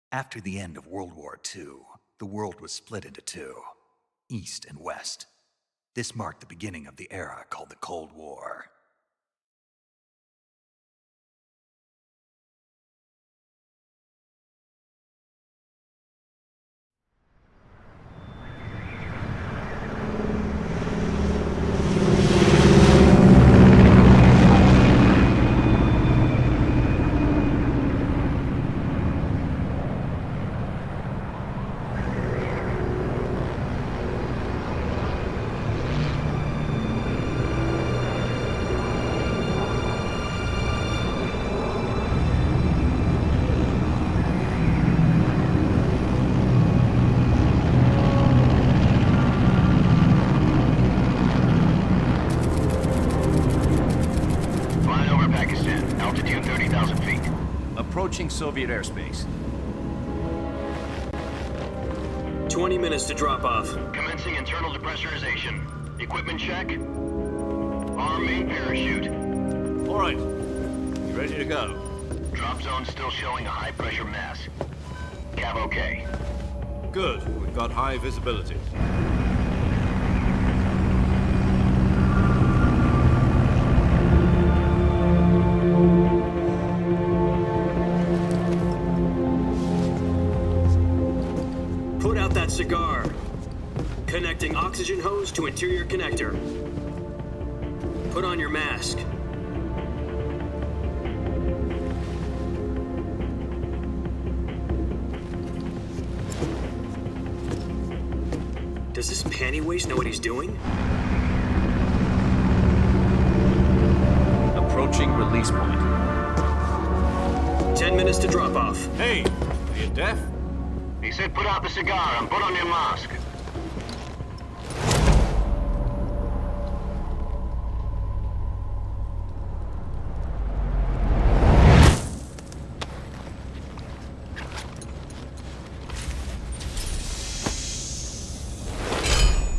After the end of World War II, the world was split into two, East and West. This marked the beginning of the era called the Cold War. Approaching Soviet airspace. 20 minutes to drop off. Commencing internal depressurization. Equipment check. Arm main parachute. All right. You ready to go? Drop zone still showing a high pressure mass. Cav okay. Good. We've got high visibility. Cigar. Connecting oxygen hose to interior connector. Put on your mask. Does this panty waste know what he's doing? Approaching release point. 10 minutes to drop off. Hey, are you deaf? He said put out the cigar and put on your mask.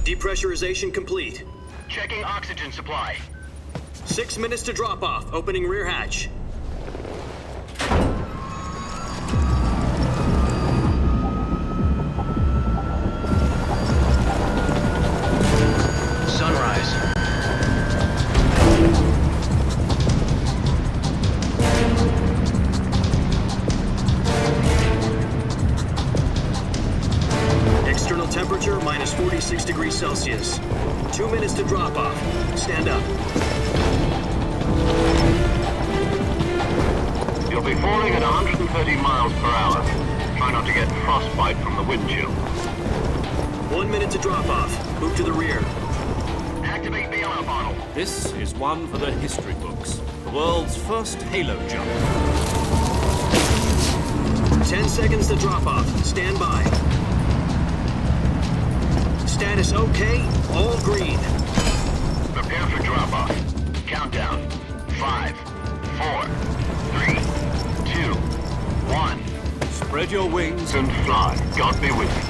Depressurization complete. Checking oxygen supply. 6 minutes to drop off. Opening rear hatch. Temperature minus 46 degrees Celsius. 2 minutes to drop off. Stand up. You'll be falling at 130 miles per hour. Try not to get frostbite from the wind chill. 1 minute to drop off. Move to the rear. Activate bailout bottle. This is one for the history books. The world's first halo jump. 10 seconds to drop off. Stand by. Status okay, all green. Prepare for drop-off. Countdown. 5, 4, 3, 2, 1. Spread your wings And fly. God be with you.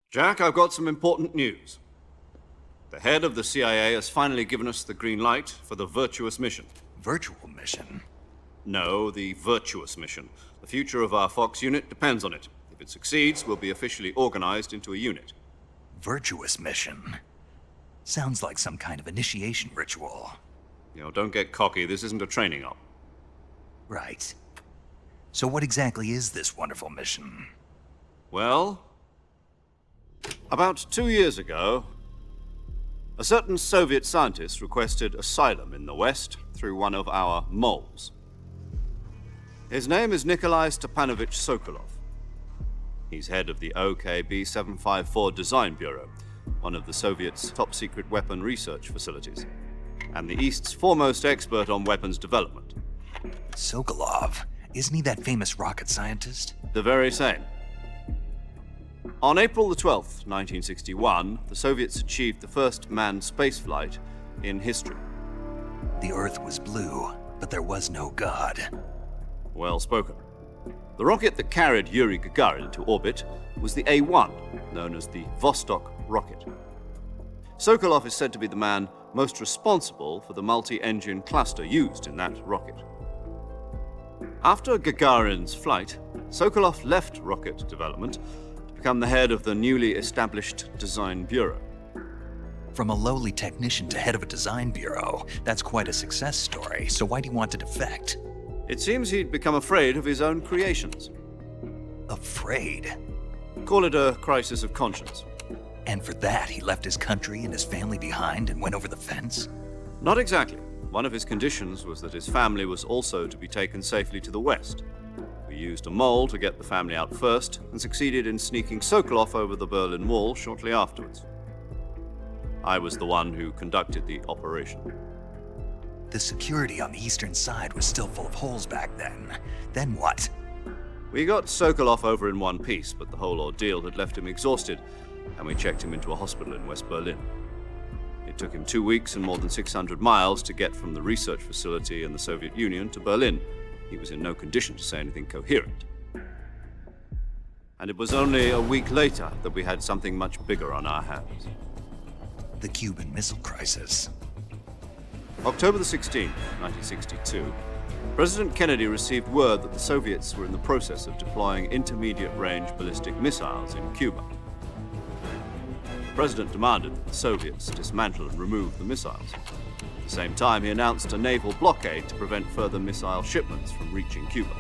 Jack, I've got some important news. The head of the CIA has finally given us the green light for the virtuous mission. Virtual mission? No, the virtuous mission. The future of our Fox unit depends on it. If it succeeds, we'll be officially organized into a unit. Virtuous mission? Sounds like some kind of initiation ritual. You know, don't get cocky. This isn't a training op. Right. So what exactly is this wonderful mission? Well, about 2 years ago, a certain Soviet scientist requested asylum in the West through one of our moles. His name is Nikolai Stepanovich Sokolov. He's head of the OKB-754 Design Bureau, one of the Soviets' top-secret weapon research facilities, and the East's foremost expert on weapons development. Sokolov? Isn't he that famous rocket scientist? The very same. On April the 12th, 1961, the Soviets achieved the first manned spaceflight in history. The Earth was blue, but there was no God. Well spoken. The rocket that carried Yuri Gagarin into orbit was the A-1, known as the Vostok rocket. Sokolov is said to be the man most responsible for the multi-engine cluster used in that rocket. After Gagarin's flight, Sokolov left rocket development to become the head of the newly established Design Bureau. From a lowly technician to head of a design bureau, that's quite a success story, so why do you want to defect? It seems he'd become afraid of his own creations. Afraid? Call it a crisis of conscience. And for that, he left his country and his family behind and went over the fence? Not exactly. One of his conditions was that his family was also to be taken safely to the west. We used a mole to get the family out first and succeeded in sneaking Sokolov over the Berlin Wall shortly afterwards. I was the one who conducted the operation. The security on the eastern side was still full of holes back then. Then what? We got Sokolov over in one piece, but the whole ordeal had left him exhausted, and we checked him into a hospital in West Berlin. It took him 2 weeks and more than 600 miles to get from the research facility in the Soviet Union to Berlin. He was in no condition to say anything coherent. And it was only a week later that we had something much bigger on our hands. The Cuban Missile Crisis. October the 16th, 1962, President Kennedy received word that the Soviets were in the process of deploying intermediate-range ballistic missiles in Cuba. The President demanded that the Soviets dismantle and remove the missiles. At the same time, he announced a naval blockade to prevent further missile shipments from reaching Cuba.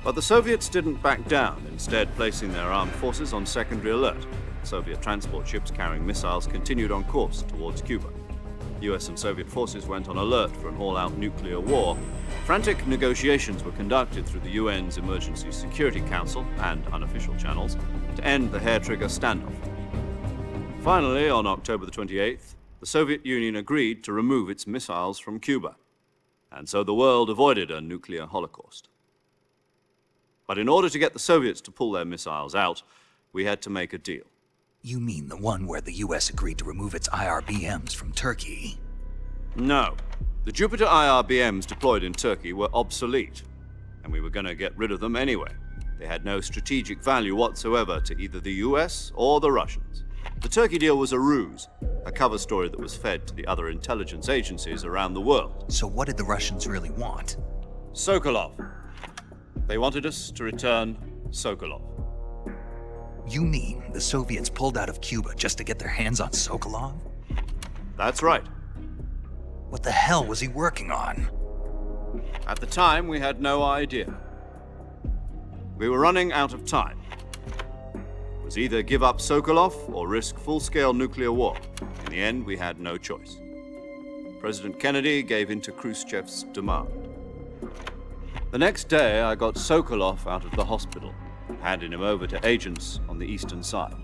But the Soviets didn't back down, instead placing their armed forces on secondary alert. Soviet transport ships carrying missiles continued on course towards Cuba. US and Soviet forces went on alert for an all-out nuclear war. Frantic negotiations were conducted through the UN's Emergency Security Council and unofficial channels to end the hair-trigger standoff. Finally, on October the 28th, the Soviet Union agreed to remove its missiles from Cuba, and so the world avoided a nuclear holocaust. But in order to get the Soviets to pull their missiles out, we had to make a deal. You mean the one where the US agreed to remove its IRBMs from Turkey? No. The Jupiter IRBMs deployed in Turkey were obsolete, and we were going to get rid of them anyway. They had no strategic value whatsoever to either the US or the Russians. The Turkey deal was a ruse, a cover story that was fed to the other intelligence agencies around the world. So what did the Russians really want? Sokolov. They wanted us to return Sokolov. You mean the Soviets pulled out of Cuba just to get their hands on Sokolov? That's right. What the hell was he working on? At the time, we had no idea. We were running out of time. It was either give up Sokolov or risk full-scale nuclear war. In the end, we had no choice. President Kennedy gave in to Khrushchev's demand. The next day, I got Sokolov out of the hospital, handing him over to agents on the eastern side.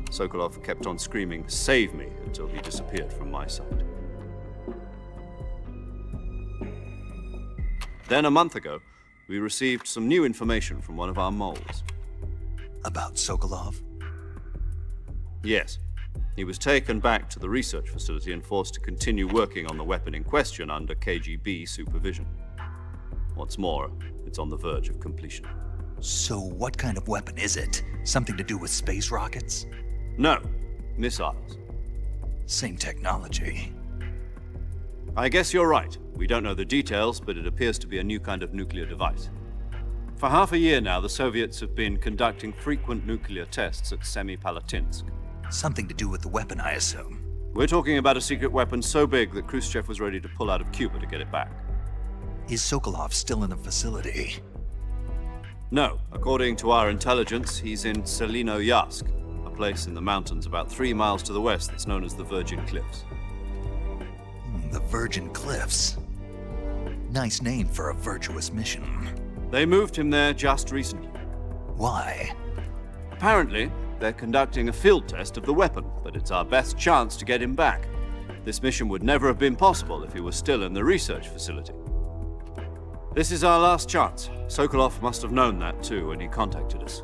Sokolov kept on screaming, "Save me," until he disappeared from my sight. Then a month ago, we received some new information from one of our moles. About Sokolov? Yes. He was taken back to the research facility and forced to continue working on the weapon in question under KGB supervision. What's more, it's on the verge of completion. So what kind of weapon is it? Something to do with space rockets? No, missiles. Same technology. I guess you're right. We don't know the details, but it appears to be a new kind of nuclear device. For half a year now, the Soviets have been conducting frequent nuclear tests at Semipalatinsk. Something to do with the weapon, I assume. We're talking about a secret weapon so big that Khrushchev was ready to pull out of Cuba to get it back. Is Sokolov still in the facility? No. According to our intelligence, he's in Selinoyarsk, a place in the mountains about 3 miles to the west that's known as the Virgin Cliffs. The Virgin Cliffs. Nice name for a virtuous mission. They moved him there just recently. Why? Apparently, they're conducting a field test of the weapon, but it's our best chance to get him back. This mission would never have been possible if he was still in the research facility. This is our last chance. Sokolov must have known that too when he contacted us.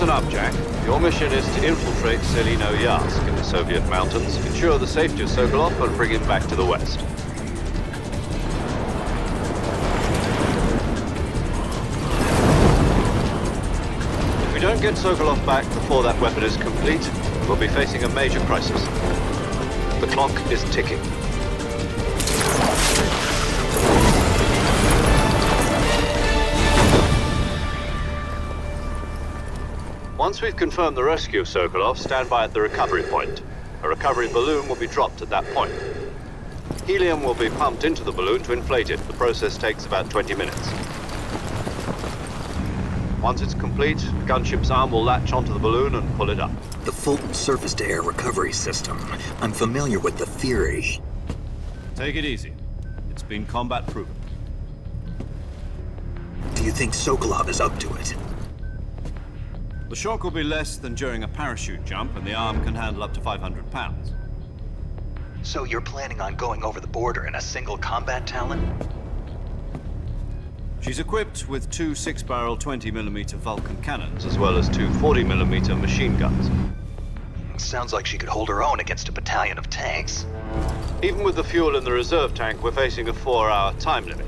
Listen up, Jack. Your mission is to infiltrate Selino-Yarsk in the Soviet mountains, ensure the safety of Sokolov, and bring him back to the west. If we don't get Sokolov back before that weapon is complete, we'll be facing a major crisis. The clock is ticking. Once we've confirmed the rescue of Sokolov, stand by at the recovery point. A recovery balloon will be dropped at that point. Helium will be pumped into the balloon to inflate it. The process takes about 20 minutes. Once it's complete, the gunship's arm will latch onto the balloon and pull it up. The Fulton surface-to-air recovery system. I'm familiar with the theory. Take it easy. It's been combat-proven. Do you think Sokolov is up to it? The shock will be less than during a parachute jump, and the arm can handle up to 500 pounds. So you're planning on going over the border in a single combat Talon? She's equipped with two 6-barrel 20mm Vulcan cannons, as well as two 40mm machine guns. Sounds like she could hold her own against a battalion of tanks. Even with the fuel in the reserve tank, we're facing a 4-hour time limit.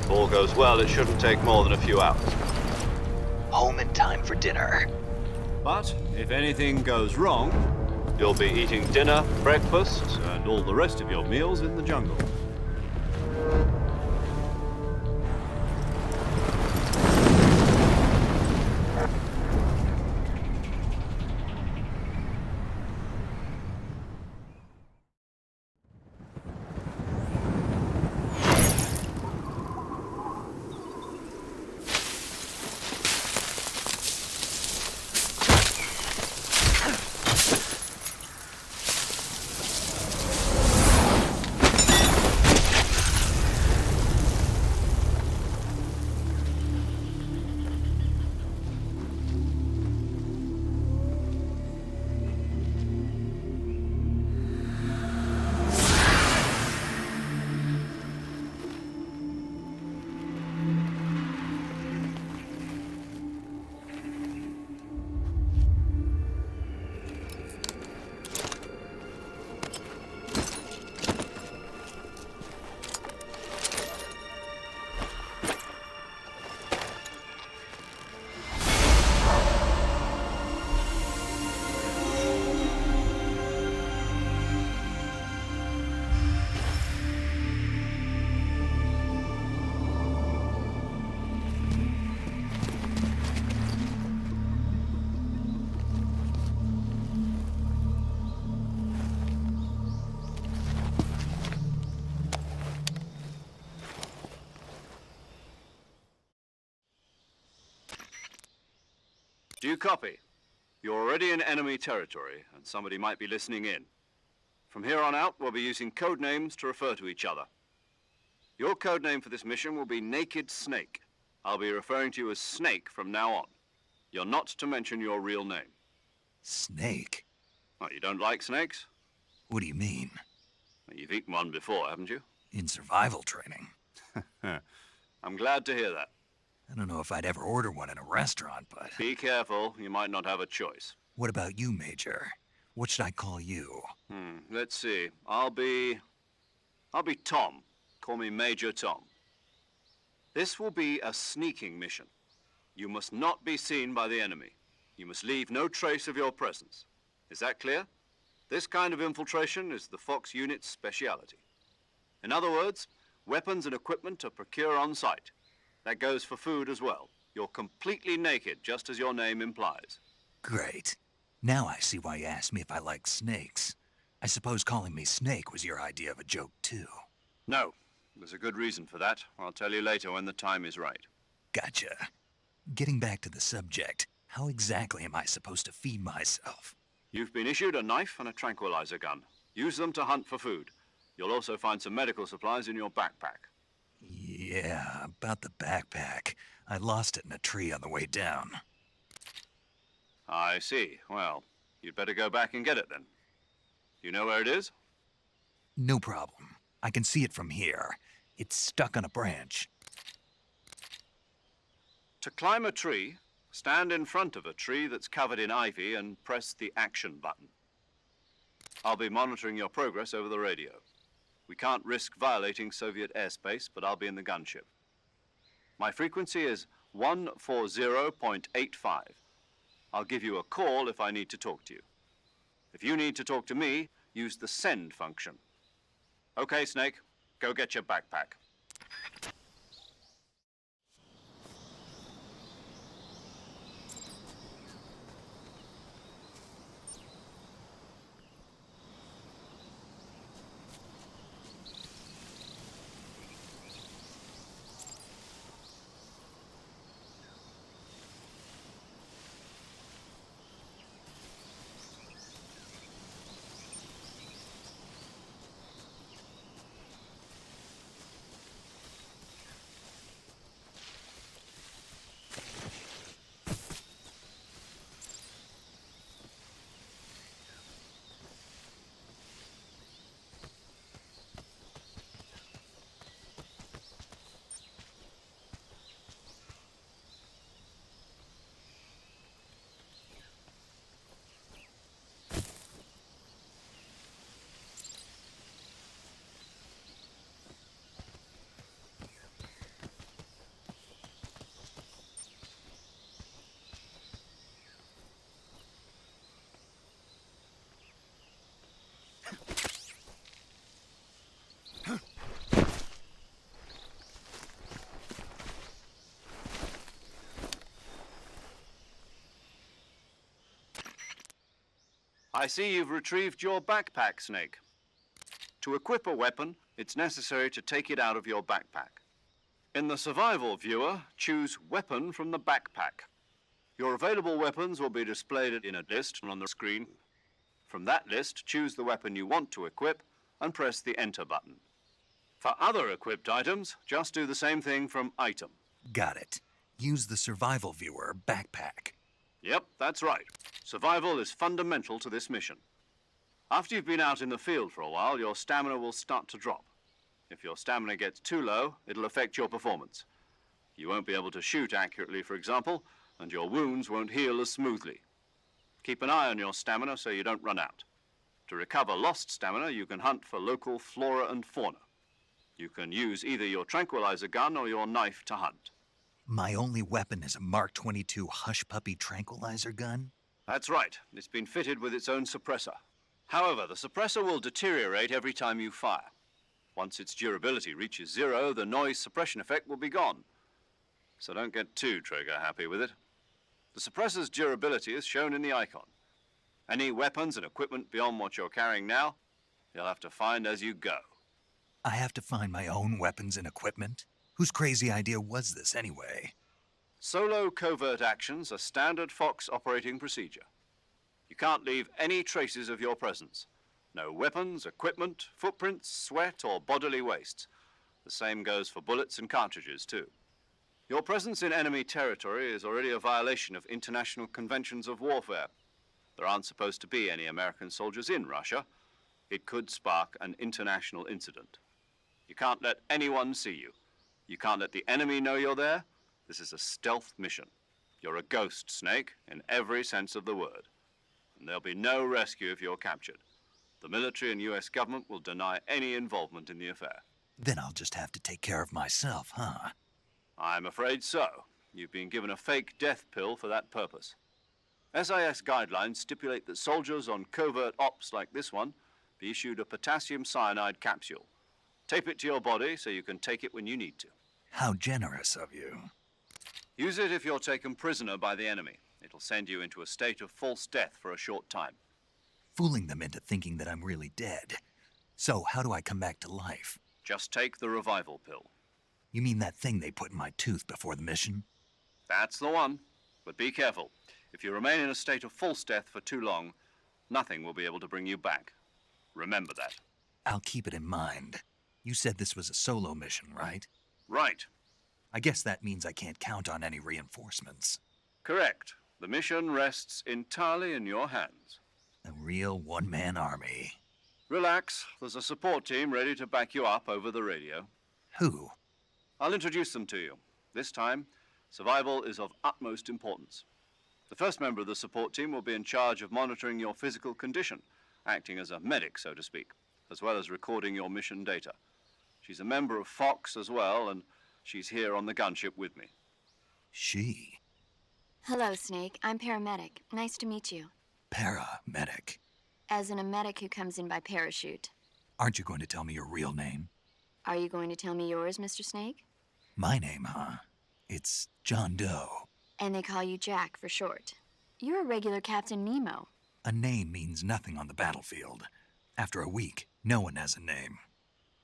If all goes well, it shouldn't take more than a few hours. Home in time for dinner. But if anything goes wrong, you'll be eating dinner, breakfast, and all the rest of your meals in the jungle. Do you copy? You're already in enemy territory, and somebody might be listening in. From here on out, we'll be using code names to refer to each other. Your code name for this mission will be Naked Snake. I'll be referring to you as Snake from now on. You're not to mention your real name. Snake? Oh, you don't like snakes? What do you mean? Well, you've eaten one before, haven't you? In survival training. I'm glad to hear that. I don't know if I'd ever order one in a restaurant, but... Be careful, you might not have a choice. What about you, Major? What should I call you? Let's see. I'll be Tom. Call me Major Tom. This will be a sneaking mission. You must not be seen by the enemy. You must leave no trace of your presence. Is that clear? This kind of infiltration is the Fox unit's speciality. In other words, weapons and equipment are procured on site. That goes for food as well. You're completely naked, just as your name implies. Great. Now I see why you asked me if I like snakes. I suppose calling me Snake was your idea of a joke, too. No. There's a good reason for that. I'll tell you later when the time is right. Gotcha. Getting back to the subject, how exactly am I supposed to feed myself? You've been issued a knife and a tranquilizer gun. Use them to hunt for food. You'll also find some medical supplies in your backpack. Yeah, about the backpack. I lost it in a tree on the way down. I see. Well, you'd better go back and get it then. You know where it is? No problem. I can see it from here. It's stuck on a branch. To climb a tree, Stand in front of a tree that's covered in ivy and press the action button. I'll be monitoring your progress over the radio. We can't risk violating Soviet airspace, but I'll be in the gunship. My frequency is 140.85. I'll give you a call if I need to talk to you. If you need to talk to me, use the send function. Okay, Snake, go get your backpack. I see you've retrieved your backpack, Snake. To equip a weapon, it's necessary to take it out of your backpack. In the survival viewer, choose Weapon from the backpack. Your available weapons will be displayed in a list on the screen. From that list, choose the weapon you want to equip and press the Enter button. For other equipped items, just do the same thing from Item. Got it. Use the survival viewer backpack. Yep, that's right. Survival is fundamental to this mission. After you've been out in the field for a while, your stamina will start to drop. If your stamina gets too low, it'll affect your performance. You won't be able to shoot accurately, for example, and your wounds won't heal as smoothly. Keep an eye on your stamina so you don't run out. To recover lost stamina, you can hunt for local flora and fauna. You can use either your tranquilizer gun or your knife to hunt. My only weapon is a Mark 22 Hush Puppy tranquilizer gun? That's right. It's been fitted with its own suppressor. However, the suppressor will deteriorate every time you fire. Once its durability reaches 0, the noise suppression effect will be gone. So don't get too trigger happy with it. The suppressor's durability is shown in the icon. Any weapons and equipment beyond what you're carrying now, you'll have to find as you go. I have to find my own weapons and equipment? Whose crazy idea was this anyway? Solo covert actions are standard Fox operating procedure. You can't leave any traces of your presence. No weapons, equipment, footprints, sweat, or bodily waste. The same goes for bullets and cartridges, too. Your presence in enemy territory is already a violation of international conventions of warfare. There aren't supposed to be any American soldiers in Russia. It could spark an international incident. You can't let anyone see you. You can't let the enemy know you're there. This is a stealth mission. You're a ghost, Snake, in every sense of the word. And there'll be no rescue if you're captured. The military and U.S. government will deny any involvement in the affair. Then I'll just have to take care of myself, huh? I'm afraid so. You've been given a fake death pill for that purpose. SIS guidelines stipulate that soldiers on covert ops like this one be issued a potassium cyanide capsule. Tape it to your body so you can take it when you need to. How generous of you. Use it if you're taken prisoner by the enemy. It'll send you into a state of false death for a short time. Fooling them into thinking that I'm really dead. So, how do I come back to life? Just take the revival pill. You mean that thing they put in my tooth before the mission? That's the one. But be careful. If you remain in a state of false death for too long, nothing will be able to bring you back. Remember that. I'll keep it in mind. You said this was a solo mission, right? Right. I guess that means I can't count on any reinforcements. Correct. The mission rests entirely in your hands. A real one-man army. Relax. There's a support team ready to back you up over the radio. Who? I'll introduce them to you. This time, Survival is of utmost importance. The first member of the support team will be in charge of monitoring your physical condition, acting as a medic, so to speak, as well as recording your mission data. She's a member of Fox as well, and she's here on the gunship with me. She? Hello, Snake. I'm paramedic. Nice to meet you. Paramedic. As in a medic who comes in by parachute. Aren't you going to tell me your real name? Are you going to tell me yours, Mr. Snake? My name, huh? It's John Doe. And they call you Jack for short. You're a regular Captain Nemo. A name means nothing on the battlefield. After a week, no one has a name.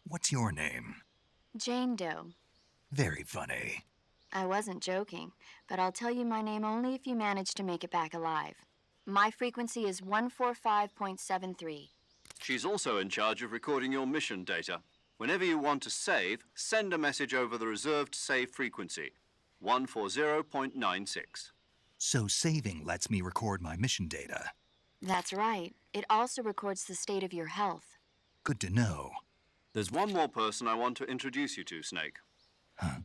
What's your name? Jane Doe. Very funny. I wasn't joking, but I'll tell you my name only if you manage to make it back alive. My frequency is 145.73. She's also in charge of recording your mission data. Whenever you want to save, send a message over the reserved save frequency, 140.96. So saving lets me record my mission data. That's right. It also records the state of your health. Good to know. There's one more person I want to introduce you to, Snake. Huh?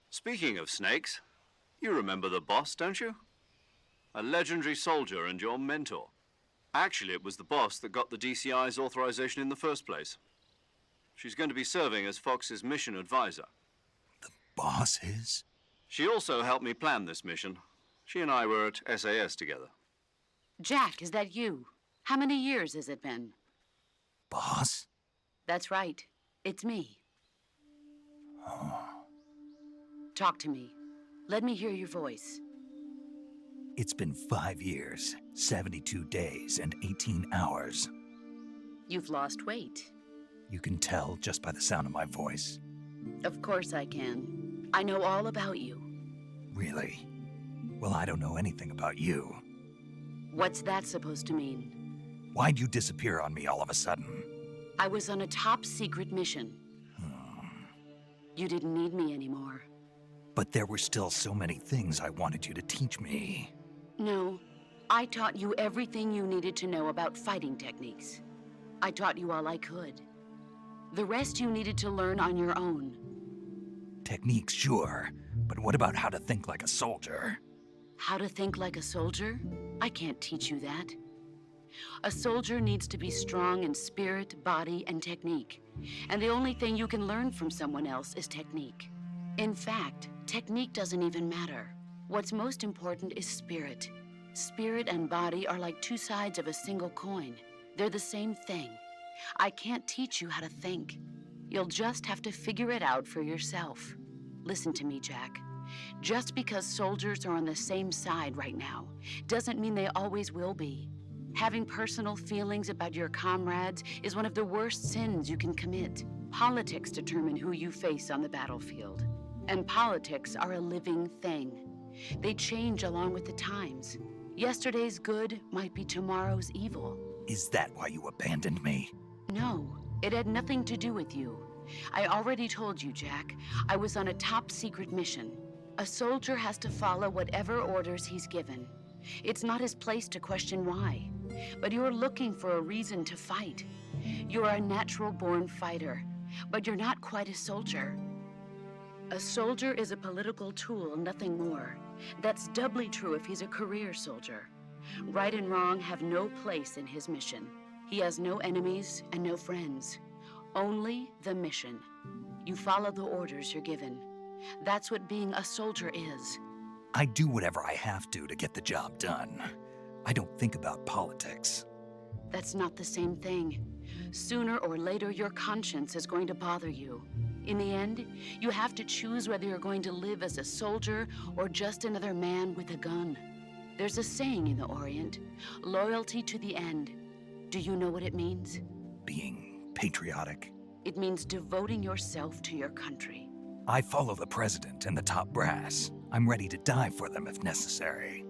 Speaking of snakes, you remember the boss, don't you? A legendary soldier and your mentor. Actually, it was the boss that got the DCI's authorization in the first place. She's going to be serving as Fox's mission advisor. The boss is? She also helped me plan this mission. She and I were at SAS together. Jack, is that you? How many years has it been? Boss? That's right. It's me. Oh. Talk to me. Let me hear your voice. It's been 5 years, 72 days, and 18 hours. You've lost weight. You can tell just by the sound of my voice. Of course I can. I know all about you. Really? Well, I don't know anything about you. What's that supposed to mean? Why'd you disappear on me all of a sudden? I was on a top-secret mission. You didn't need me anymore. But there were still so many things I wanted you to teach me. No, I taught you everything you needed to know about fighting techniques. I taught you all I could. The rest you needed to learn on your own. Techniques, sure. But what about how to think like a soldier? How to think like a soldier? I can't teach you that. A soldier needs to be strong in spirit, body, and technique. And the only thing you can learn from someone else is technique. In fact, technique doesn't even matter. What's most important is spirit. Spirit and body are like two sides of a single coin. They're the same thing. I can't teach you how to think. You'll just have to figure it out for yourself. Listen to me, Jack. Just because soldiers are on the same side right now doesn't mean they always will be. Having personal feelings about your comrades is one of the worst sins you can commit. Politics determine who you face on the battlefield. And politics are a living thing. They change along with the times. Yesterday's good might be tomorrow's evil. Is that why you abandoned me? No, it had nothing to do with you. I already told you, Jack. I was on a top-secret mission. A soldier has to follow whatever orders he's given. It's not his place to question why. But you're looking for a reason to fight. You're a natural-born fighter, but you're not quite a soldier. A soldier is a political tool, nothing more. That's doubly true if he's a career soldier. Right and wrong have no place in his mission. He has no enemies and no friends. Only the mission. You follow the orders you're given. That's what being a soldier is. I do whatever I have to get the job done. I don't think about politics. That's not the same thing. Sooner or later, your conscience is going to bother you. In the end, you have to choose whether you're going to live as a soldier or just another man with a gun. There's a saying in the Orient, loyalty to the end. Do you know what it means? Being patriotic. It means devoting yourself to your country. I follow the president and the top brass. I'm ready to die for them if necessary.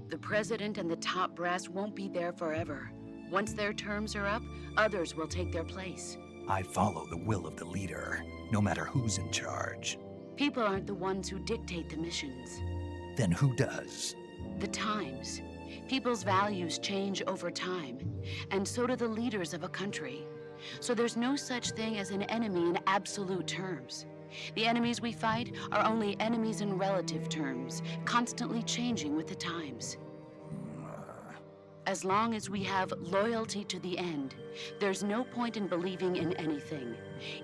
The president and the top brass won't be there forever. Once their terms are up, others will take their place. I follow the will of the leader, no matter who's in charge. People aren't the ones who dictate the missions. Then who does? The times. People's values change over time, and so do the leaders of a country. So there's no such thing as an enemy in absolute terms. The enemies we fight are only enemies in relative terms, constantly changing with the times. As long as we have loyalty to the end, there's no point in believing in anything,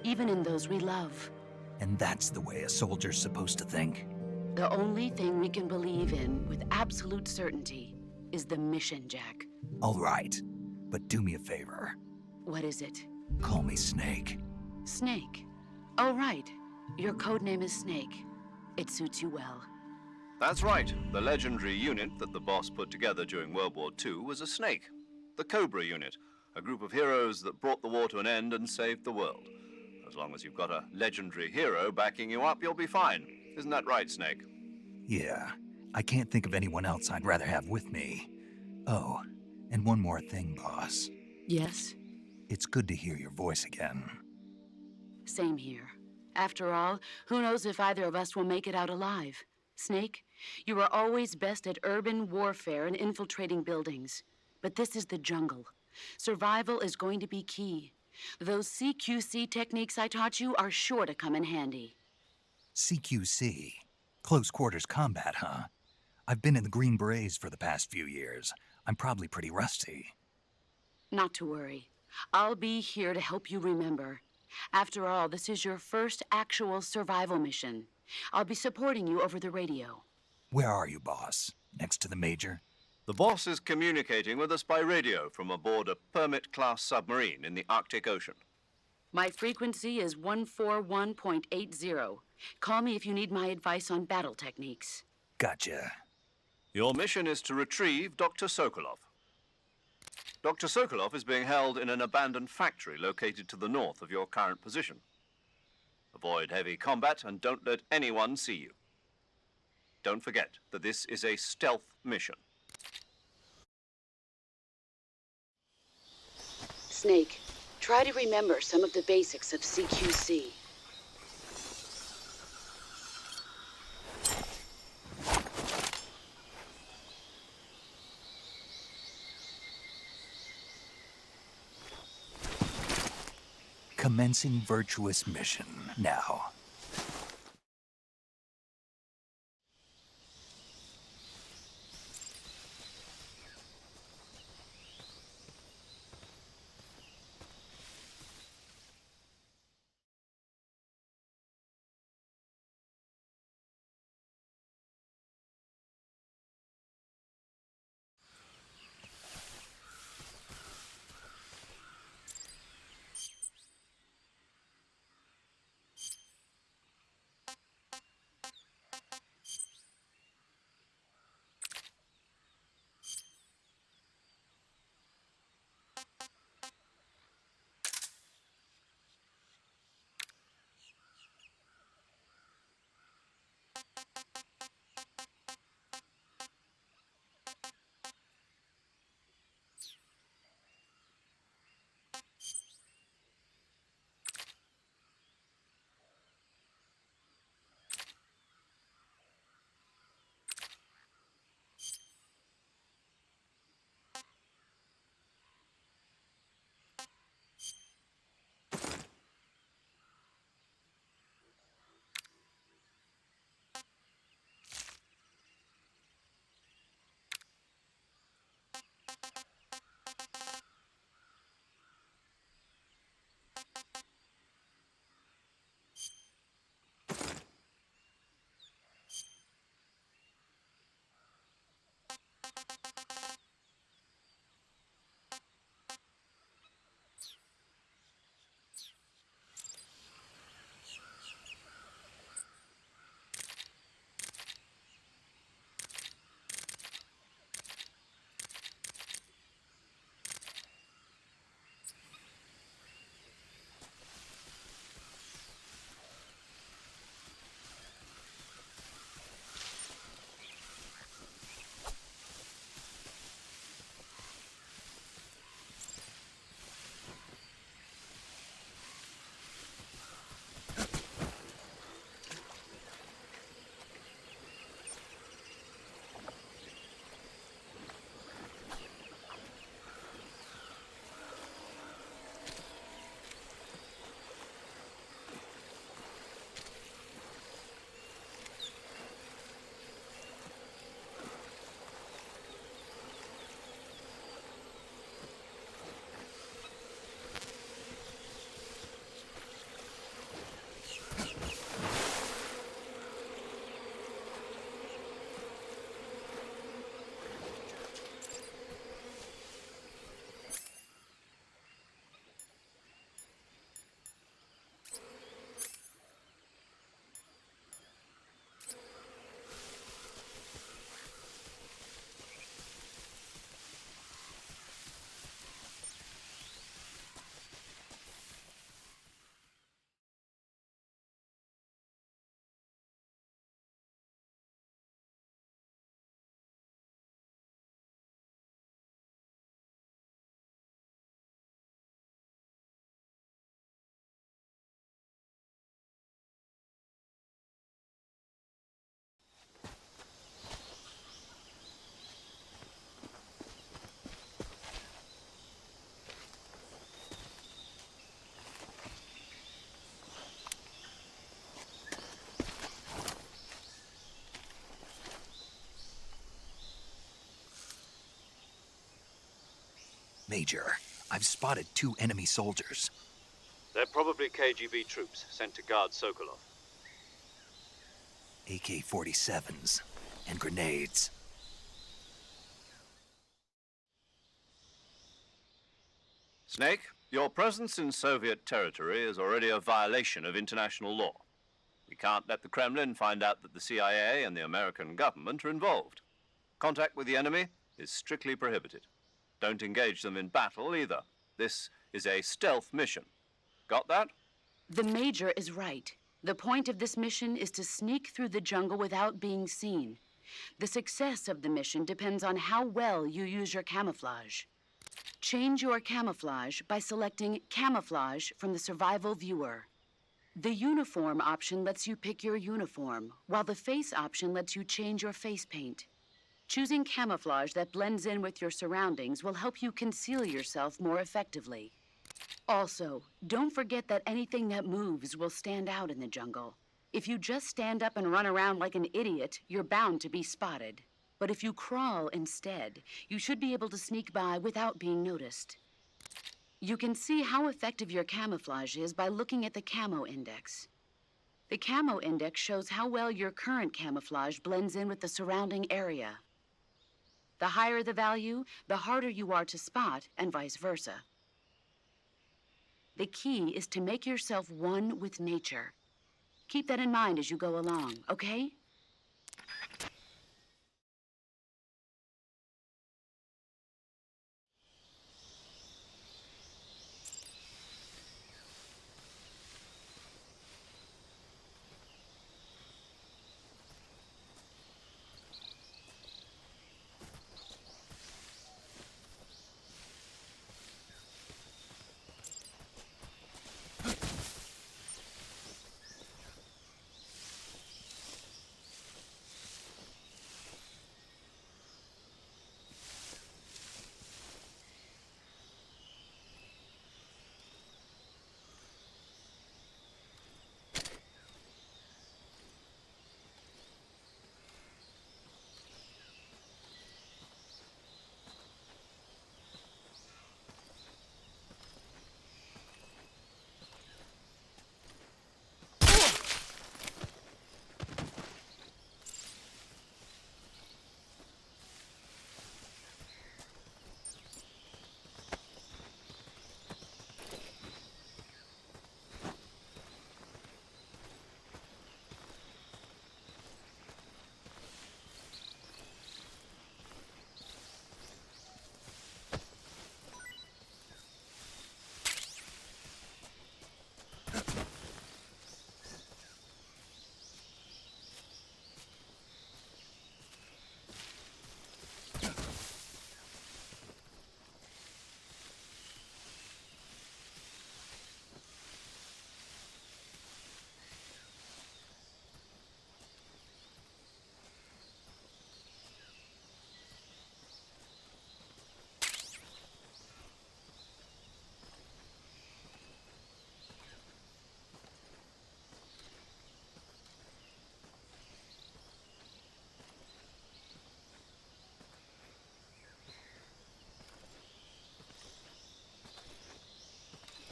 even in those we love. And that's the way a soldier's supposed to think? The only thing we can believe in with absolute certainty is the mission, Jack. All right, but do me a favor. What is it? Call me Snake. Snake. Oh, right. Your code name is Snake. It suits you well. That's right. The legendary unit that the boss put together during World War II was a snake. The Cobra unit, a group of heroes that brought the war to an end and saved the world. As long as you've got a legendary hero backing you up, you'll be fine. Isn't that right, Snake? Yeah, I can't think of anyone else I'd rather have with me. Oh, and one more thing, boss. Yes? It's good to hear your voice again. Same here. After all, who knows if either of us will make it out alive? Snake, you were always best at urban warfare and infiltrating buildings. But this is the jungle. Survival is going to be key. Those CQC techniques I taught you are sure to come in handy. CQC? Close quarters combat, huh? I've been in the Green Berets for the past few years. I'm probably pretty rusty. Not to worry. I'll be here to help you remember. After all, this is your first actual survival mission. I'll be supporting you over the radio. Where are you, boss? Next to the Major? The boss is communicating with us by radio from aboard a Permit-class submarine in the Arctic Ocean. My frequency is 141.80. Call me if you need my advice on battle techniques. Gotcha. Your mission is to retrieve Dr. Sokolov. Dr. Sokolov is being held in an abandoned factory located to the north of your current position. Avoid heavy combat and don't let anyone see you. Don't forget that this is a stealth mission. Snake, try to remember some of the basics of CQC. Commencing virtuous mission now. Major, I've spotted 2 enemy soldiers. They're probably KGB troops sent to guard Sokolov. AK-47s and grenades. Snake, your presence in Soviet territory is already a violation of international law. We can't let the Kremlin find out that the CIA and the American government are involved. Contact with the enemy is strictly prohibited. Don't engage them in battle either. This is a stealth mission. Got that? The Major is right. The point of this mission is to sneak through the jungle without being seen. The success of the mission depends on how well you use your camouflage. Change your camouflage by selecting Camouflage from the Survival Viewer. The Uniform option lets you pick your uniform, while the Face option lets you change your face paint. Choosing camouflage that blends in with your surroundings will help you conceal yourself more effectively. Also, don't forget that anything that moves will stand out in the jungle. If you just stand up and run around like an idiot, you're bound to be spotted. But if you crawl instead, you should be able to sneak by without being noticed. You can see how effective your camouflage is by looking at the Camo Index. The Camo Index shows how well your current camouflage blends in with the surrounding area. The higher the value, the harder you are to spot, and vice versa. The key is to make yourself one with nature. Keep that in mind as you go along, okay?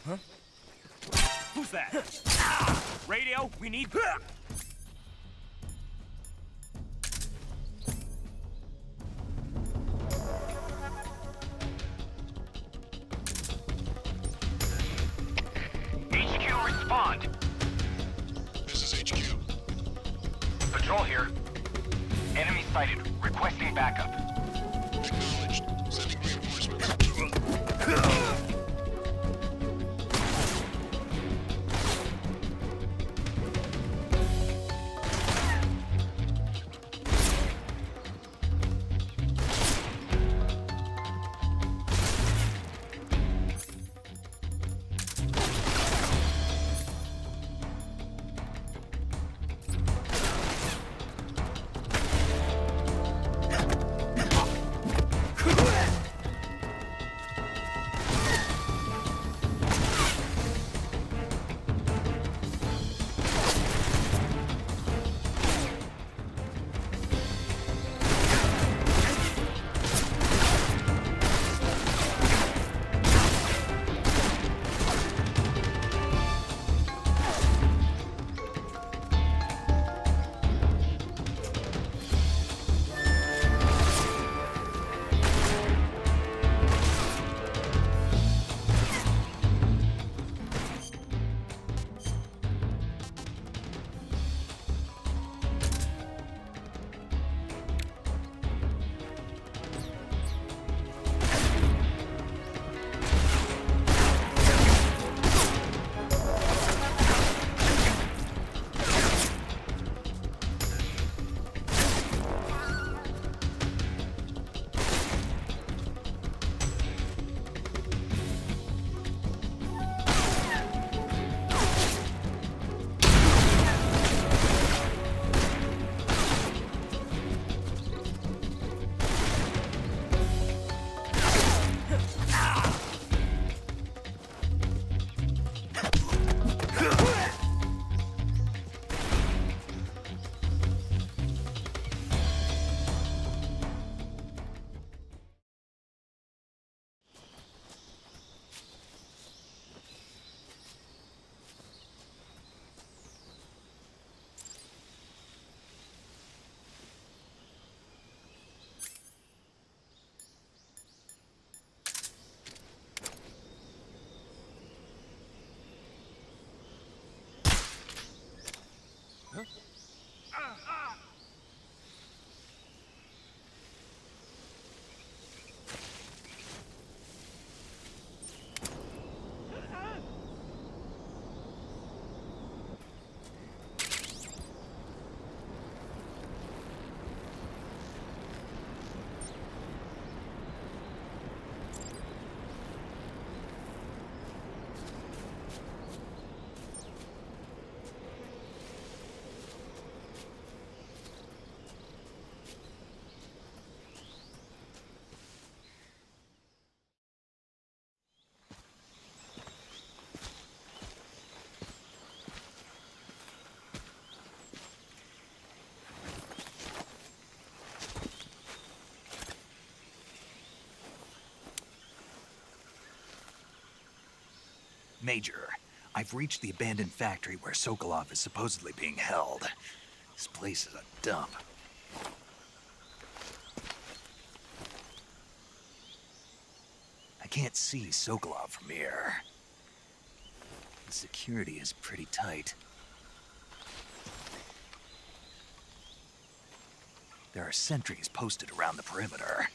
Huh? Who's that? Radio, we need... HQ, respond. This is HQ. Patrol here. Enemy sighted. Requesting backup. Acknowledged. Sending reinforcements. Major, I've reached the abandoned factory where Sokolov is supposedly being held. This place is a dump. I can't see Sokolov from here. The security is pretty tight. There are sentries posted around the perimeter.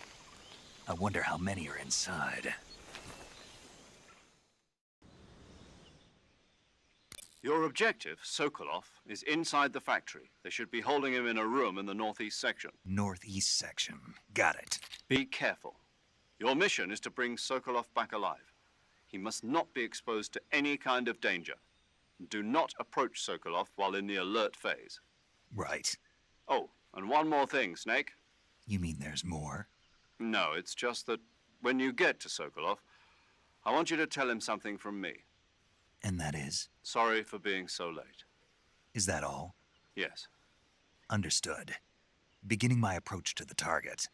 I wonder how many are inside. Your objective, Sokolov, is inside the factory. They should be holding him in a room in the northeast section. Northeast section. Got it. Be careful. Your mission is to bring Sokolov back alive. He must not be exposed to any kind of danger. Do not approach Sokolov while in the alert phase. Right. Oh, and one more thing, Snake. You mean there's more? No, it's just that when you get to Sokolov, I want you to tell him something from me. And that is? Sorry for being so late. Is that all? Yes. Understood. Beginning my approach to the target.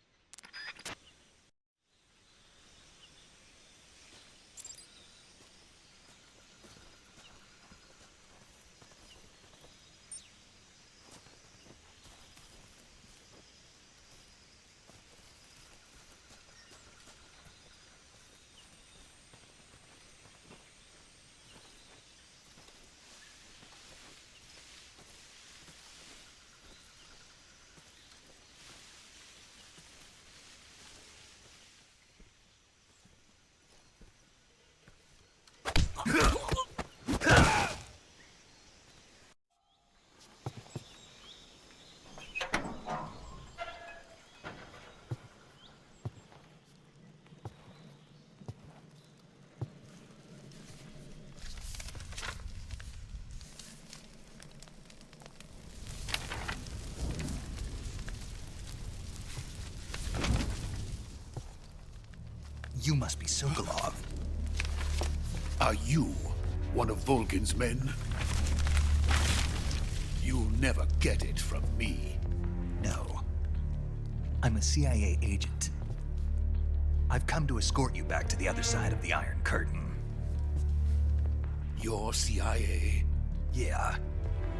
You must be Sokolov. Are you one of Volgin's men? You'll never get it from me. No. I'm a CIA agent. I've come to escort you back to the other side of the Iron Curtain. You're CIA? Yeah.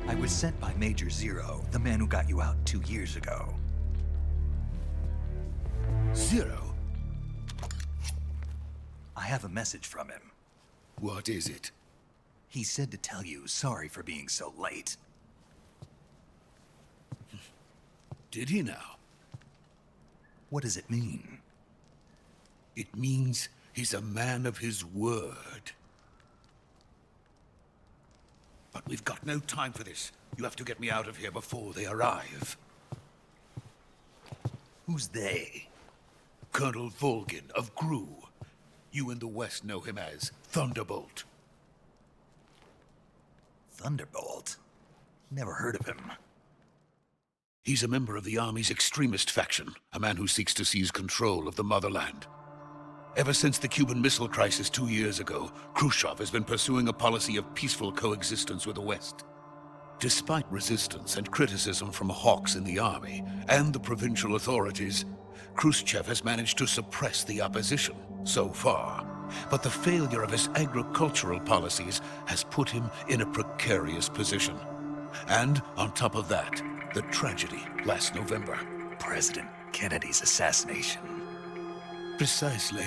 I was sent by Major Zero, the man who got you out 2 years ago. Zero? I have a message from him. What is it? He said to tell you sorry for being so late. Did he now? What does it mean? It means he's a man of his word. But we've got no time for this. You have to get me out of here before they arrive. Who's they? Colonel Volgin of GRU. You in the West know him as Thunderbolt. Thunderbolt? Never heard of him. He's a member of the Army's extremist faction, a man who seeks to seize control of the motherland. Ever since the Cuban Missile Crisis 2 years ago, Khrushchev has been pursuing a policy of peaceful coexistence with the West. Despite resistance and criticism from hawks in the Army and the provincial authorities, Khrushchev has managed to suppress the opposition so far. But the failure of his agricultural policies has put him in a precarious position. And on top of that, the tragedy last November. President Kennedy's assassination. Precisely.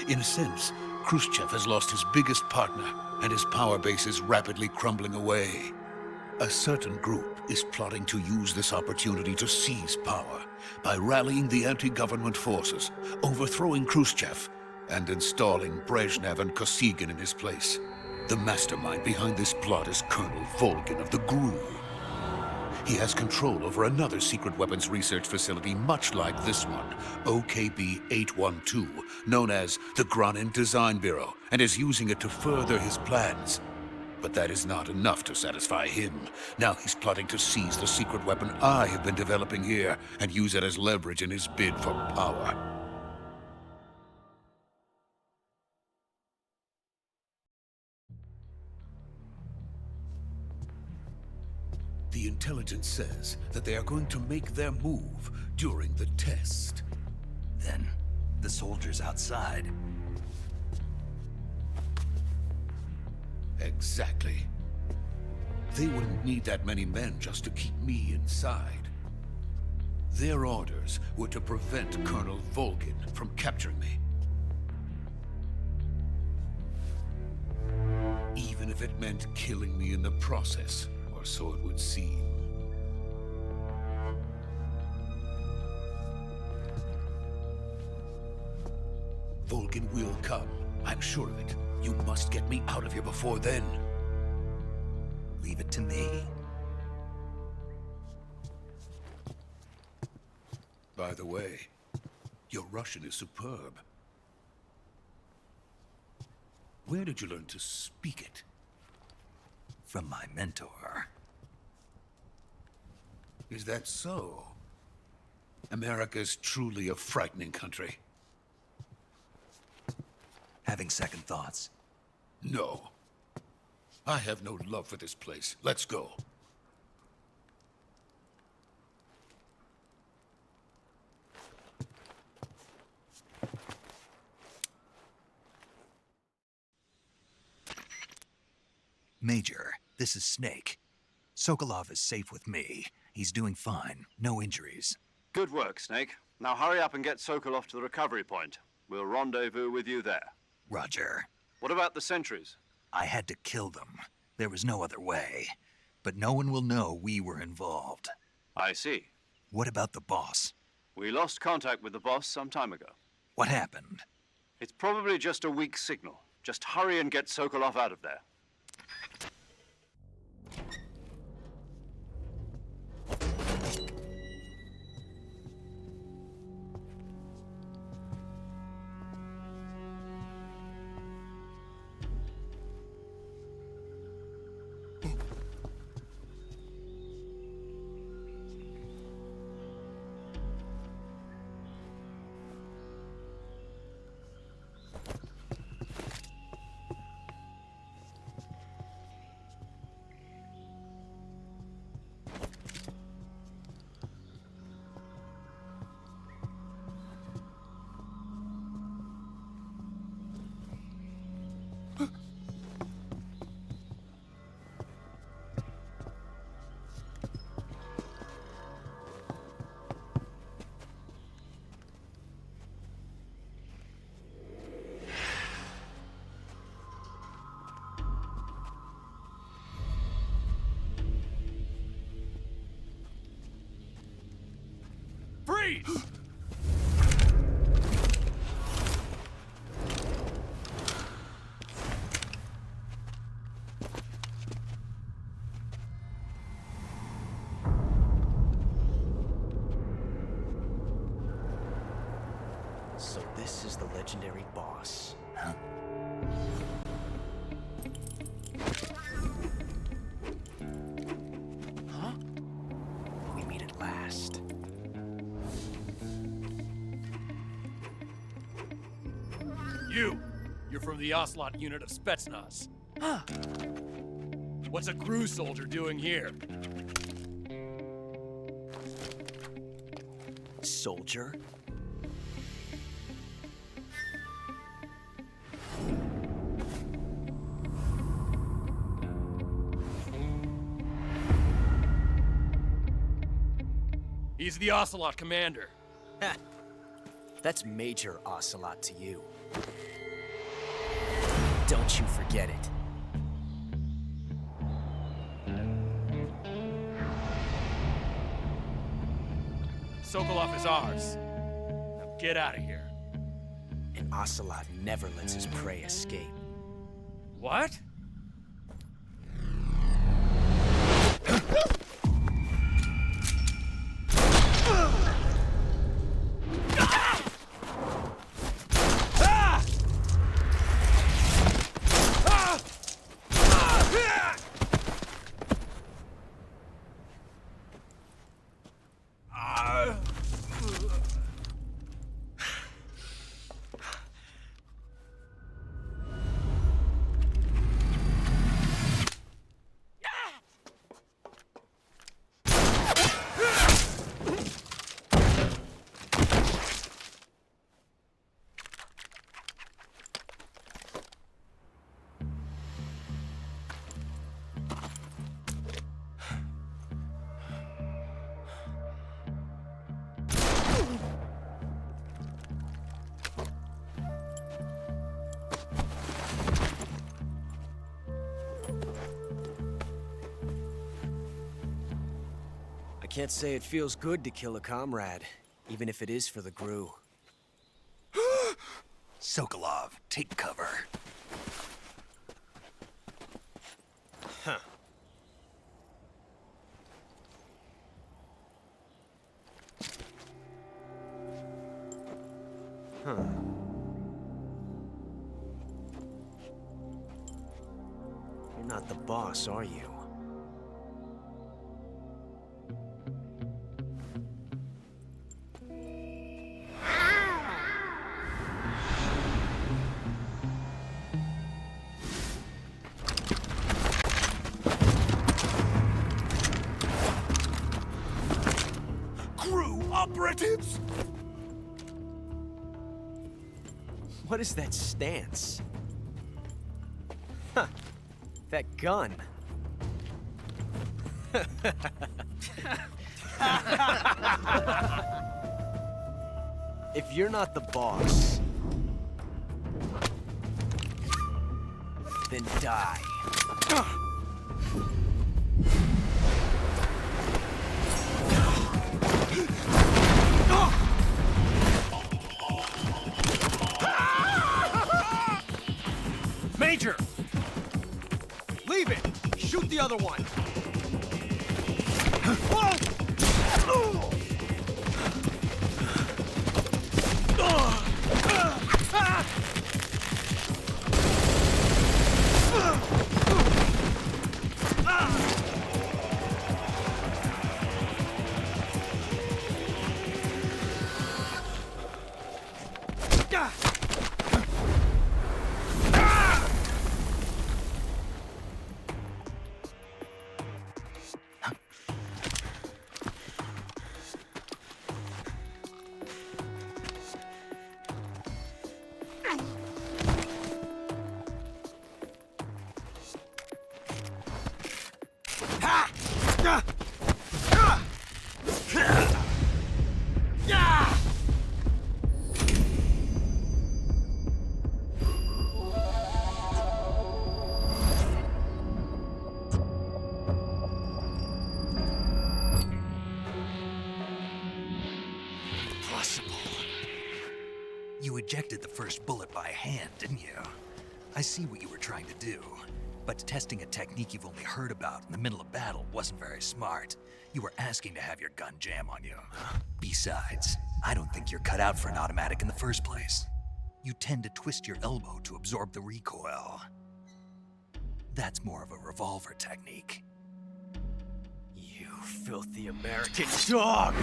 In a sense, Khrushchev has lost his biggest partner, and his power base is rapidly crumbling away. A certain group is plotting to use this opportunity to seize power by rallying the anti-government forces, overthrowing Khrushchev, and installing Brezhnev and Kosygin in his place. The mastermind behind this plot is Colonel Volgin of the GRU. He has control over another secret weapons research facility much like this one, OKB-812, known as the Granin Design Bureau, and is using it to further his plans. But that is not enough to satisfy him. Now he's plotting to seize the secret weapon I have been developing here and use it as leverage in his bid for power. The intelligence says that they are going to make their move during the test. Then, the soldiers outside. Exactly. They wouldn't need that many men just to keep me inside. Their orders were to prevent Colonel Volgin from capturing me. Even if it meant killing me in the process, or so it would seem. Volgin will come. I'm sure of it. You must get me out of here before then. Leave it to me. By the way, your Russian is superb. Where did you learn to speak it? From my mentor. Is that so? America's truly a frightening country. Having second thoughts? No. I have no love for this place. Let's go. Major, this is Snake. Sokolov is safe with me. He's doing fine. No injuries. Good work, Snake. Now hurry up and get Sokolov to the recovery point. We'll rendezvous with you there. Roger. What about the sentries? I had to kill them. There was no other way. But no one will know we were involved. I see. What about the boss? We lost contact with the boss some time ago. What happened? It's probably just a weak signal. Just hurry and get Sokolov out of there. Freeze! So this is the legendary boss. Huh? Huh? We meet at last. You're from the Ocelot unit of Spetsnaz. Huh. What's a crew soldier doing here? Soldier? He's the Ocelot commander. Heh. That's Major Ocelot to you. Don't you forget it. Sokolov is ours. Now get out of here. And Ocelot never lets his prey escape. What? Can't say it feels good to kill a comrade, even if it is for the GRU. Sokolov, take cover. Huh. Huh. You're not the boss, are you? GRU operatives! What is that stance? Huh. That gun. If you're not the boss, then die. Major! Leave it! Shoot the other one! You ejected the first bullet by hand, didn't you? I see what you were trying to do. But testing a technique you've only heard about in the middle of battle wasn't very smart. You were asking to have your gun jam on you. Besides, I don't think you're cut out for an automatic in the first place. You tend to twist your elbow to absorb the recoil. That's more of a revolver technique. You filthy American dog!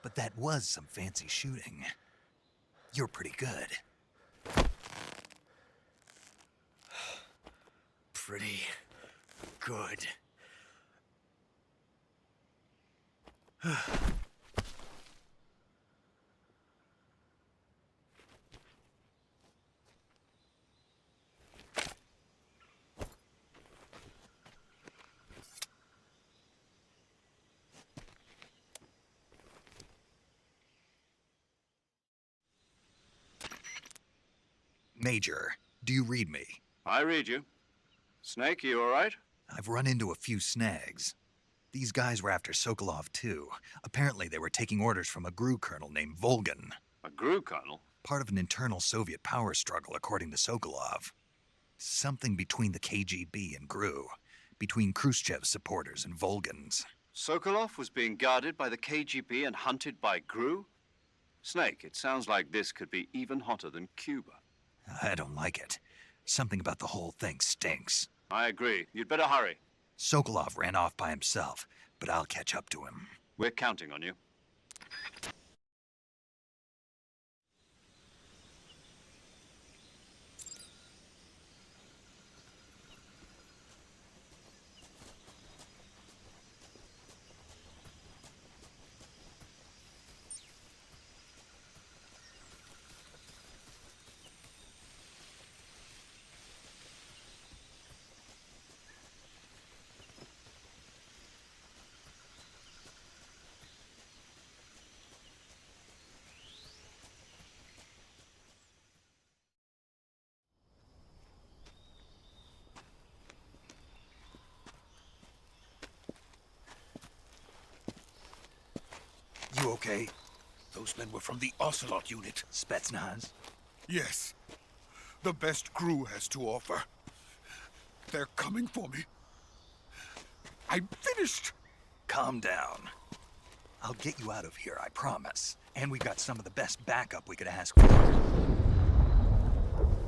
But that was some fancy shooting. You're pretty good. Pretty good. Major, do you read me? I read you. Snake, you all right? I've run into a few snags. These guys were after Sokolov too. Apparently they were taking orders from a GRU colonel named Volgan. A GRU colonel? Part of an internal Soviet power struggle, according to Sokolov. Something between the KGB and GRU. Between Khrushchev's supporters and Volgan's. Sokolov was being guarded by the KGB and hunted by GRU? Snake, it sounds like this could be even hotter than Cuba. I don't like it. Something about the whole thing stinks. I agree. You'd better hurry. Sokolov ran off by himself, but I'll catch up to him. We're counting on you. okay? Those men were from the Ocelot unit. Spetsnaz? Yes. The best crew has to offer. They're coming for me. I'm finished. Calm down. I'll get you out of here, I promise. And we've got some of the best backup we could ask for.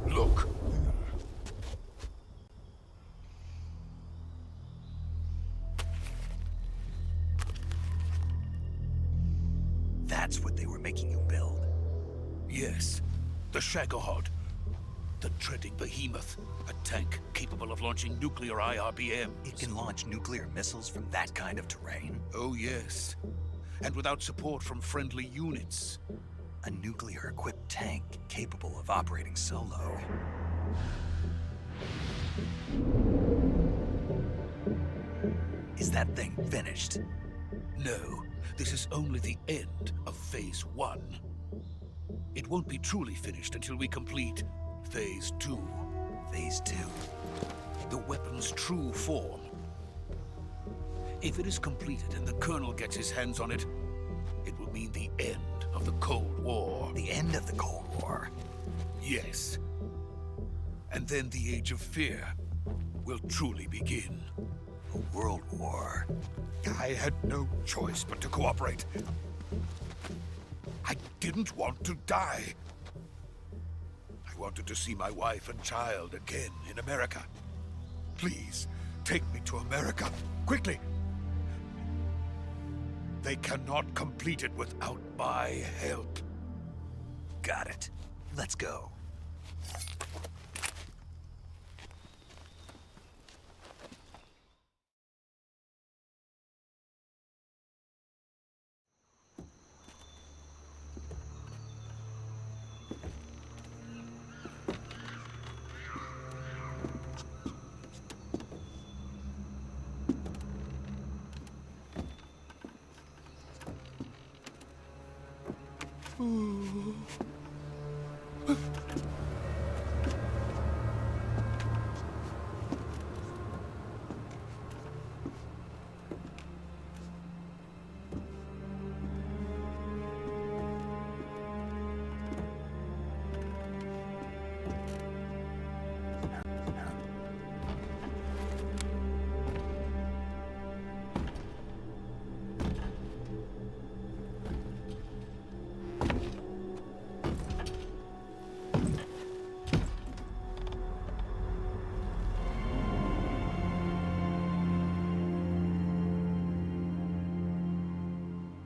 Look. That's what they were making you build? Yes. The Shagohod. The treading behemoth. A tank capable of launching nuclear IRBMs. It can launch nuclear missiles from that kind of terrain? Oh, yes. And without support from friendly units. A nuclear-equipped tank capable of operating solo. Is that thing finished? No. This is only the end of Phase 1. It won't be truly finished until we complete Phase 2. Phase 2? The weapon's true form. If it is completed and the Colonel gets his hands on it, it will mean the end of the Cold War. The end of the Cold War? Yes. And then the Age of Fear will truly begin. A world war? I had no choice but to cooperate. I didn't want to die. I wanted to see my wife and child again in America. Please, take me to America, quickly. They cannot complete it without my help. Got it. Let's go.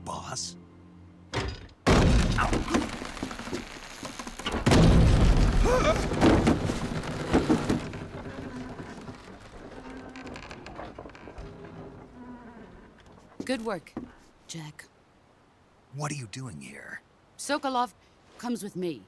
Boss? Good work, Jack. What are you doing here? Sokolov comes with me.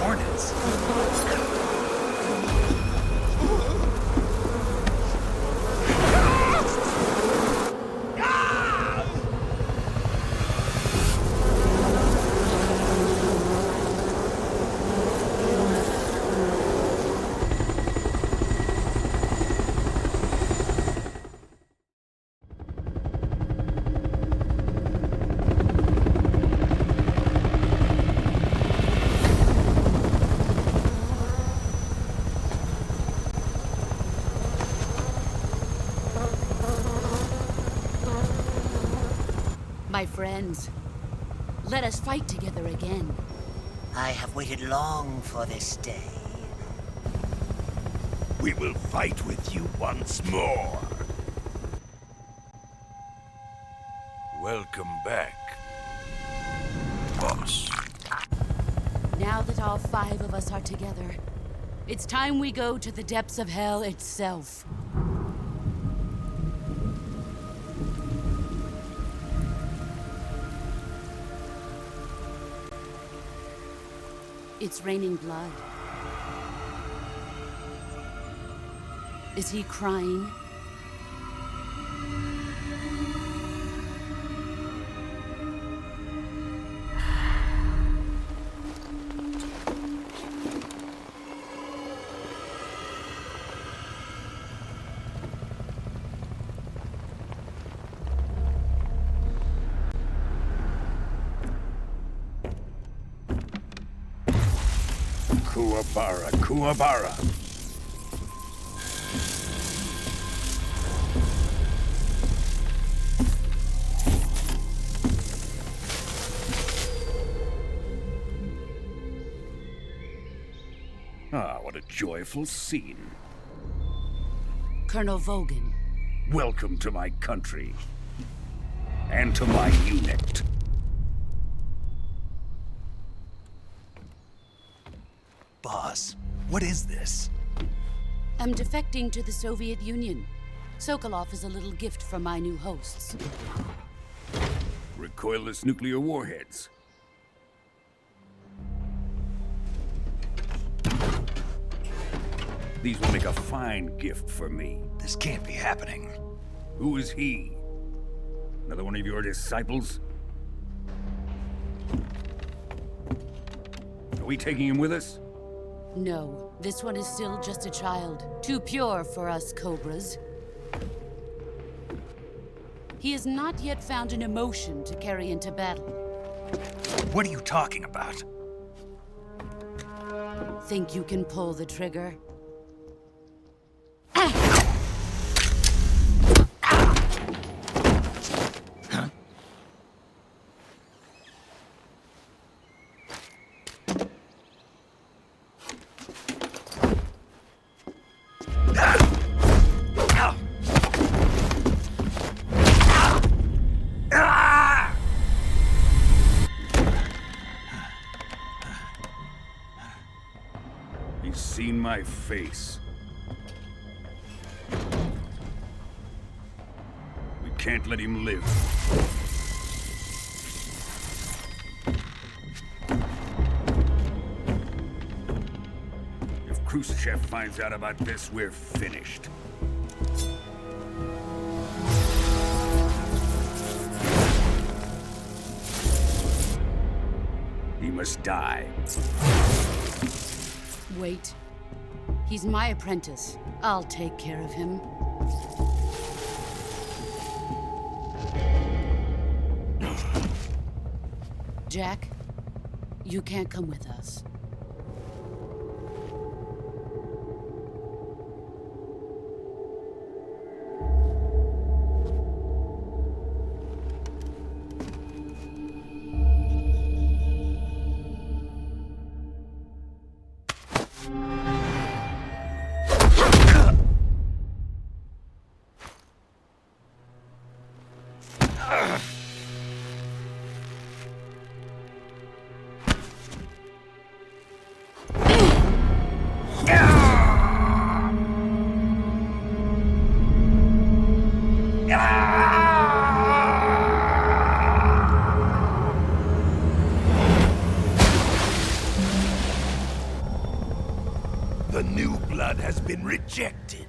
Hornets? My friends, let us fight together again. I have waited long for this day. We will fight with you once more. Welcome back, boss. Now that all 5 of us are together, it's time we go to the depths of hell itself. It's raining blood. Is he crying? Kuwabara, Kuwabara. Ah, what a joyful scene. Colonel Vogan. Welcome to my country. And to my unit. Boss, what is this? I'm defecting to the Soviet Union. Sokolov is a little gift from my new hosts. Recoilless nuclear warheads. These will make a fine gift for me. This can't be happening. Who is he? Another one of your disciples? Are we taking him with us? No, this one is still just a child. Too pure for us Cobras. He has not yet found an emotion to carry into battle. What are you talking about? Think you can pull the trigger? He's seen my face. We can't let him live. If Khrushchev finds out about this, we're finished. He must die. Wait. He's my apprentice. I'll take care of him. Jack, you can't come with us. The new blood has been rejected.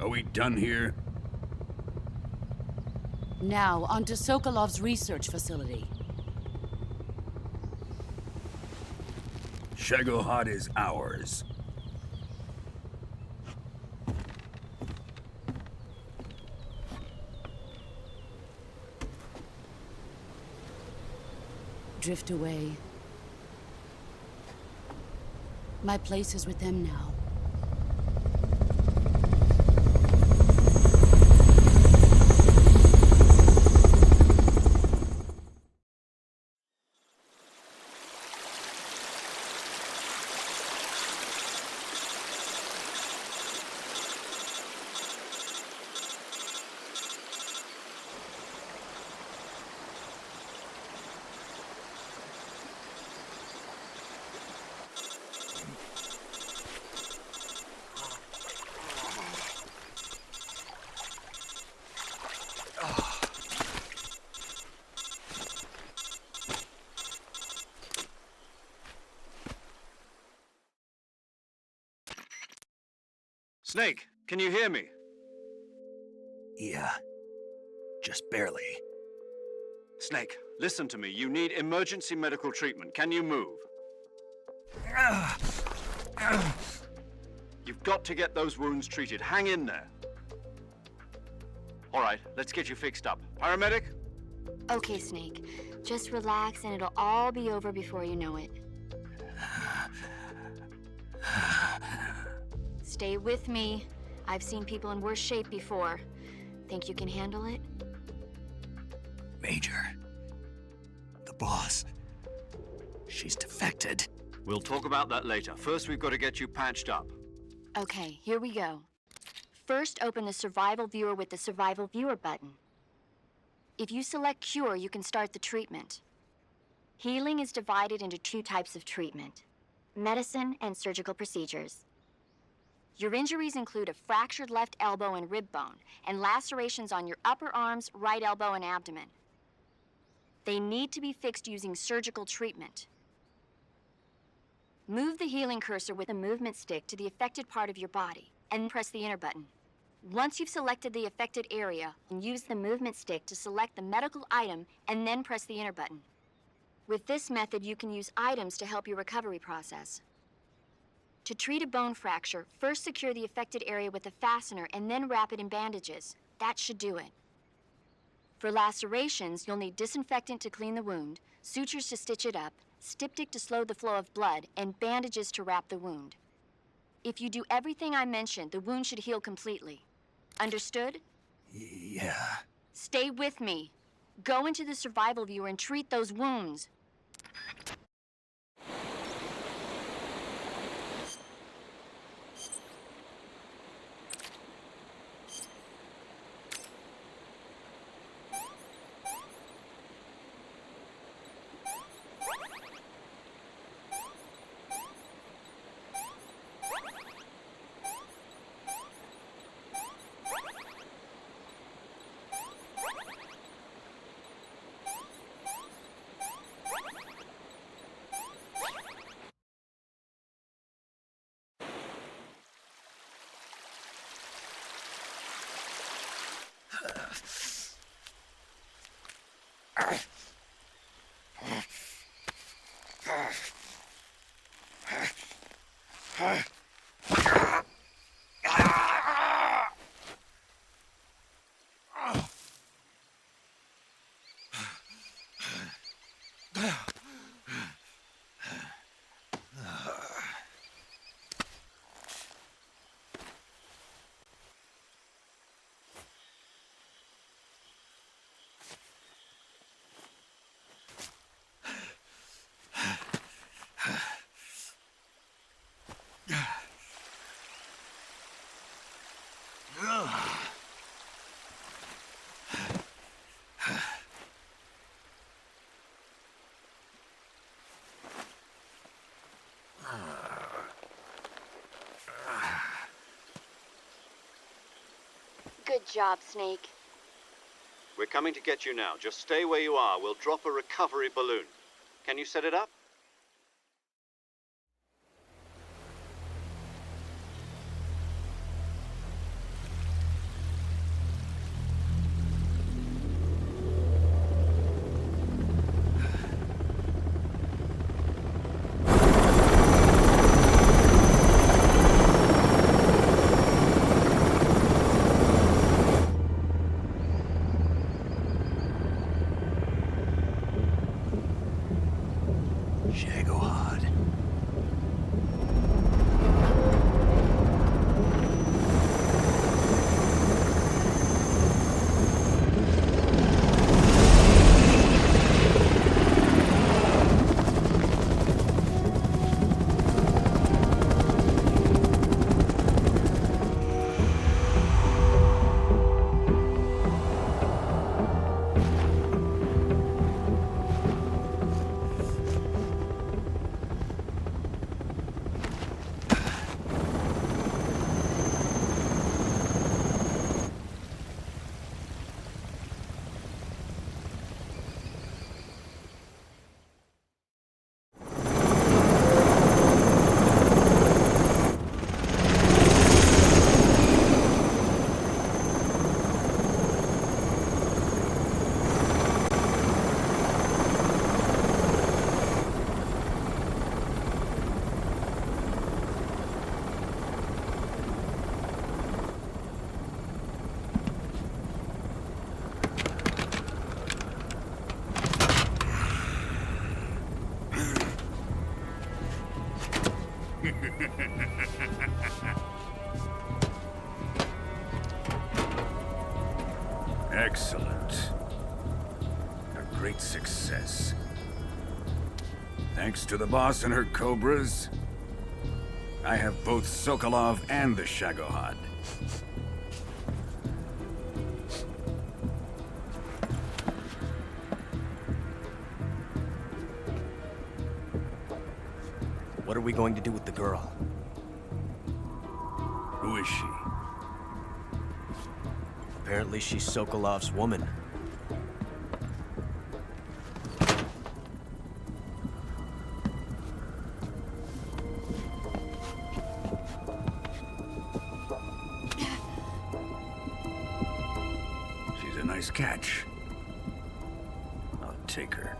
Are we done here? Now, onto Sokolov's research facility. Shagohod is ours. Drift away. My place is with them now. Snake, can you hear me? Yeah. Just barely. Snake, listen to me. You need emergency medical treatment. Can you move? You've got to get those wounds treated. Hang in there. All right, let's get you fixed up. Paramedic? Okay, Snake. Just relax and it'll all be over before you know it. Stay with me. I've seen people in worse shape before. Think you can handle it? Major, the boss, she's defected. We'll talk about that later. First, we've got to get you patched up. Okay, here we go. First, open the Survival Viewer with the Survival Viewer button. If you select Cure, you can start the treatment. Healing is divided into 2 types of treatment: medicine and surgical procedures. Your injuries include a fractured left elbow and rib bone, and lacerations on your upper arms, right elbow, and abdomen. They need to be fixed using surgical treatment. Move the healing cursor with a movement stick to the affected part of your body, and press the enter button. Once you've selected the affected area, use the movement stick to select the medical item, and then press the enter button. With this method, you can use items to help your recovery process. To treat a bone fracture, first secure the affected area with a fastener and then wrap it in bandages. That should do it. For lacerations, you'll need disinfectant to clean the wound, sutures to stitch it up, styptic to slow the flow of blood, and bandages to wrap the wound. If you do everything I mentioned, the wound should heal completely. Understood? Yeah. Stay with me. Go into the Survival Viewer and treat those wounds. Good job, Snake. We're coming to get you now. Just stay where you are. We'll drop a recovery balloon. Can you set it up? Excellent. A great success. Thanks to the boss and her cobras, I have both Sokolov and the Shagohod. What are we going to do with the girl? Who is she? Apparently she's Sokolov's woman. She's a nice catch. I'll take her.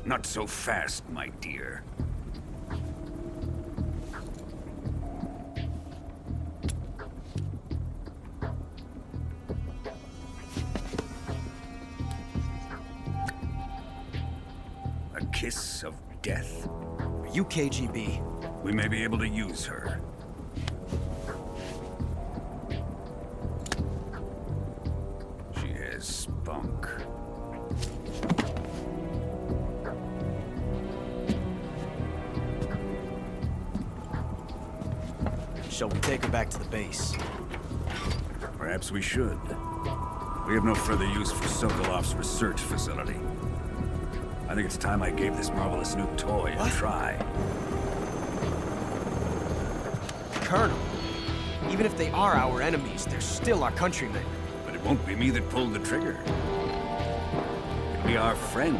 Not so fast, my dear. A kiss of death? Are you KGB? We may be able to use her. She has spunk. Shall we take her back to the base? Perhaps we should. We have no further use for Sokolov's research facility. I think it's time I gave this marvelous new toy a try. Colonel, even if they are our enemies, they're still our countrymen. But it won't be me that pulled the trigger. It'll be our friend,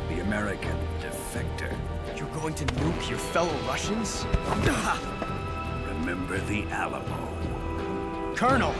the American defector. You're going to nuke your fellow Russians? Remember the Alamo. Colonel!